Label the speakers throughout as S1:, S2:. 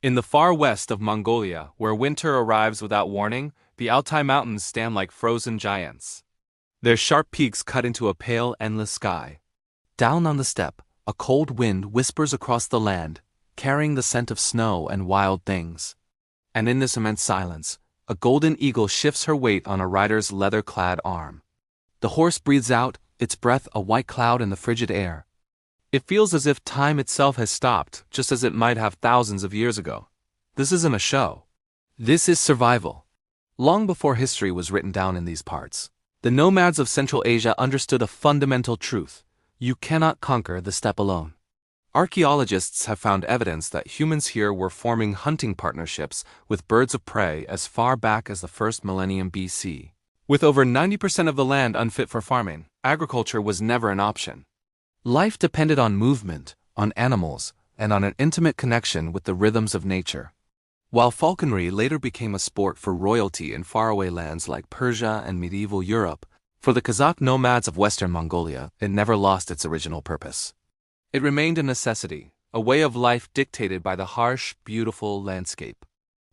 S1: In the far west of Mongolia, where winter arrives without warning, the Altai Mountains stand like frozen giants. Their sharp peaks cut into a pale, endless sky. Down on the steppe, a cold wind whispers across the land, carrying the scent of snow and wild things. And in this immense silence, a golden eagle shifts her weight on a rider's leather-clad arm. The horse breathes out, its breath a white cloud in the frigid air. It feels as if time itself has stopped, just as it might have thousands of years ago. This isn't a show. This is survival. Long before history was written down in these parts, the nomads of Central Asia understood a fundamental truth: you cannot conquer the steppe alone. Archaeologists have found evidence that humans here were forming hunting partnerships with birds of prey as far back as the first millennium BC. With over 90% of the land unfit for farming, agriculture was never an option. Life depended on movement, on animals, and on an intimate connection with the rhythms of nature. While falconry later became a sport for royalty in faraway lands like Persia and medieval Europe, for the Kazakh nomads of western Mongolia, it never lost its original purpose. It remained a necessity, a way of life dictated by the harsh, beautiful landscape.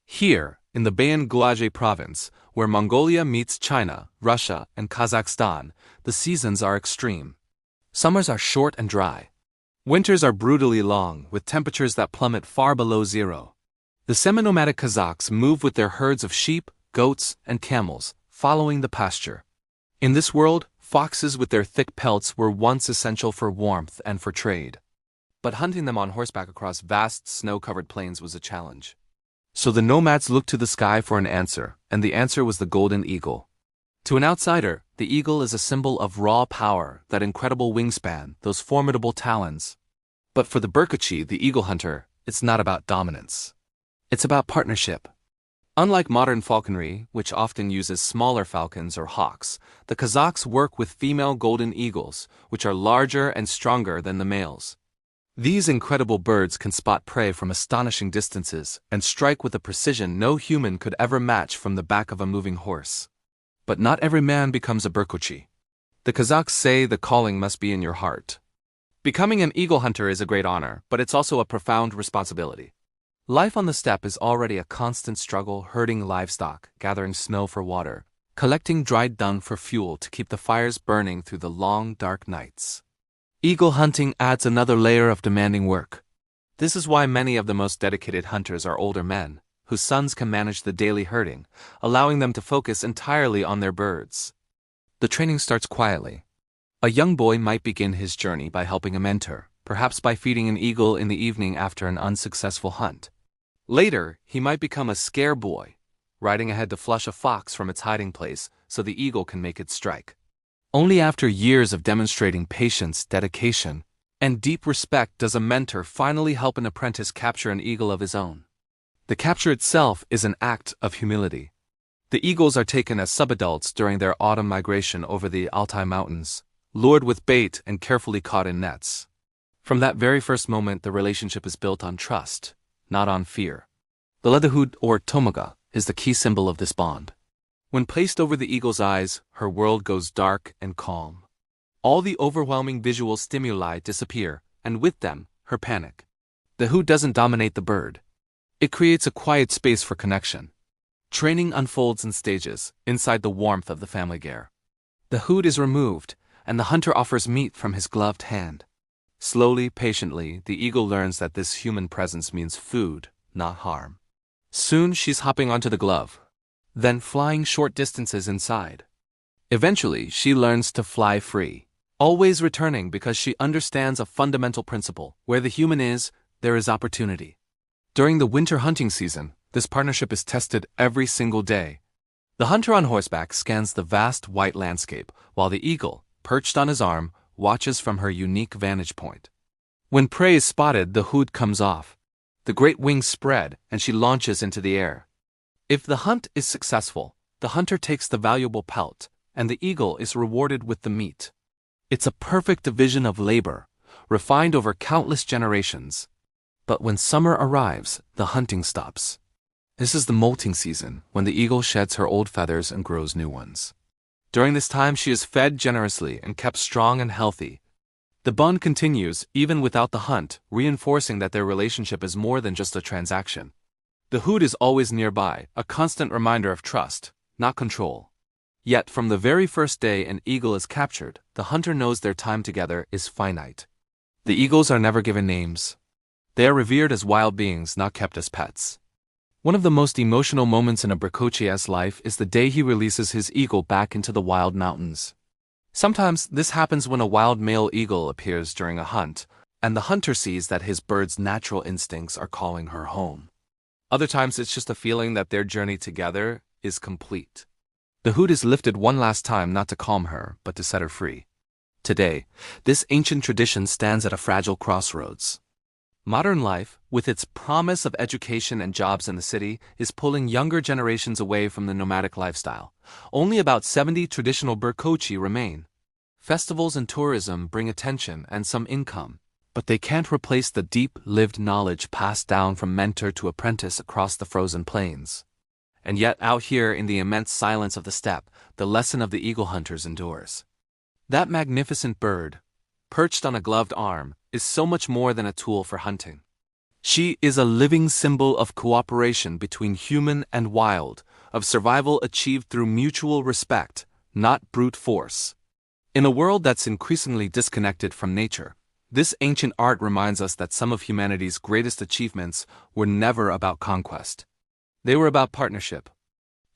S1: Here, in the Bayan-Gulage province, where Mongolia meets China, Russia, and Kazakhstan, the seasons are extreme. Summers are short and dry. Winters are brutally long, with temperatures that plummet far below zero. The semi-nomadic Kazakhs move with their herds of sheep, goats, and camels, following the pasture. In this world, foxes with their thick pelts were once essential for warmth and for trade. But hunting them on horseback across vast snow-covered plains was a challenge. So the nomads looked to the sky for an answer, and the answer was the golden eagle. To an outsider, the eagle is a symbol of raw power, that incredible wingspan, those formidable talons. But for the Berkutchi, the eagle hunter, it's not about dominance. It's about partnership. Unlike modern falconry, which often uses smaller falcons or hawks, the Kazakhs work with female golden eagles, which are larger and stronger than the males. These incredible birds can spot prey from astonishing distances and strike with a precision no human could ever match from the back of a moving horse. But not every man becomes a Berkutchi. The Kazakhs say the calling must be in your heart. Becoming an eagle hunter is a great honor, but it's also a profound responsibility. Life on the steppe is already a constant struggle, herding livestock, gathering snow for water, collecting dried dung for fuel to keep the fires burning through the long, dark nights. Eagle hunting adds another layer of demanding work. This is why many of the most dedicated hunters are older men, whose sons can manage the daily herding, allowing them to focus entirely on their birds. The training starts quietly. A young boy might begin his journey by helping a mentor, perhaps by feeding an eagle in the evening after an unsuccessful hunt. Later, he might become a scare boy, riding ahead to flush a fox from its hiding place so the eagle can make its strike. Only after years of demonstrating patience, dedication, and deep respect does a mentor finally help an apprentice capture an eagle of his own. The capture itself is an act of humility. The eagles are taken as subadults during their autumn migration over the Altai Mountains, lured with bait and carefully caught in nets. From that very first moment, the relationship is built on trust, not on fear. The leather hood, or tomaga, is the key symbol of this bond. When placed over the eagle's eyes, her world goes dark and calm. All the overwhelming visual stimuli disappear, and with them, her panic. The hood doesn't dominate the bird. It creates a quiet space for connection. Training unfolds in stages, inside the warmth of the family gear. The hood is removed, and the hunter offers meat from his gloved hand. Slowly, patiently, the eagle learns that this human presence means food, not harm. Soon she's hopping onto the glove, then flying short distances inside. Eventually, she learns to fly free, always returning because she understands a fundamental principle: where the human is, there is opportunity. During the winter hunting season, this partnership is tested every single day. The hunter on horseback scans the vast white landscape, while the eagle, perched on his arm, watches from her unique vantage point. When prey is spotted, the hood comes off. The great wings spread, and she launches into the air. If the hunt is successful, the hunter takes the valuable pelt, and the eagle is rewarded with the meat. It's a perfect division of labor, refined over countless generations. But when summer arrives, the hunting stops. This is the molting season, when the eagle sheds her old feathers and grows new ones. During this time, she is fed generously and kept strong and healthy. The bond continues, even without the hunt, reinforcing that their relationship is more than just a transaction. The hood is always nearby, a constant reminder of trust, not control. Yet from the very first day an eagle is captured, the hunter knows their time together is finite. The eagles are never given names. They are revered as wild beings, not kept as pets. One of the most emotional moments in a Berkocchi's life is the day he releases his eagle back into the wild mountains. Sometimes this happens when a wild male eagle appears during a hunt, and the hunter sees that his bird's natural instincts are calling her home. Other times it's just a feeling that their journey together is complete. The hood is lifted one last time not to calm her, but to set her free. Today, this ancient tradition stands at a fragile crossroads. Modern life, with its promise of education and jobs in the city, is pulling younger generations away from the nomadic lifestyle. Only about 70 traditional Berkocchi remain. Festivals and tourism bring attention and some income, but they can't replace the deep-lived knowledge passed down from mentor to apprentice across the frozen plains. And yet out here in the immense silence of the steppe, the lesson of the eagle hunters endures. That magnificent bird, perched on a gloved arm, is so much more than a tool for hunting. She is a living symbol of cooperation between human and wild, of survival achieved through mutual respect, not brute force. In a world that's increasingly disconnected from nature, this ancient art reminds us that some of humanity's greatest achievements were never about conquest. They were about partnership.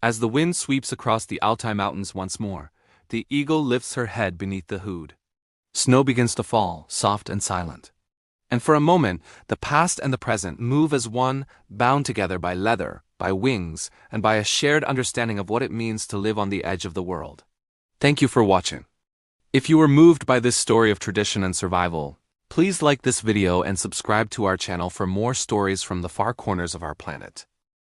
S1: As the wind sweeps across the Altai Mountains once more, the eagle lifts her head beneath the hood. Snow begins to fall, soft and silent. And for a moment, the past and the present move as one, bound together by leather, by wings, and by a shared understanding of what it means to live on the edge of the world. Thank you for watching. If you were moved by this story of tradition and survival, please like this video and subscribe to our channel for more stories from the far corners of our planet.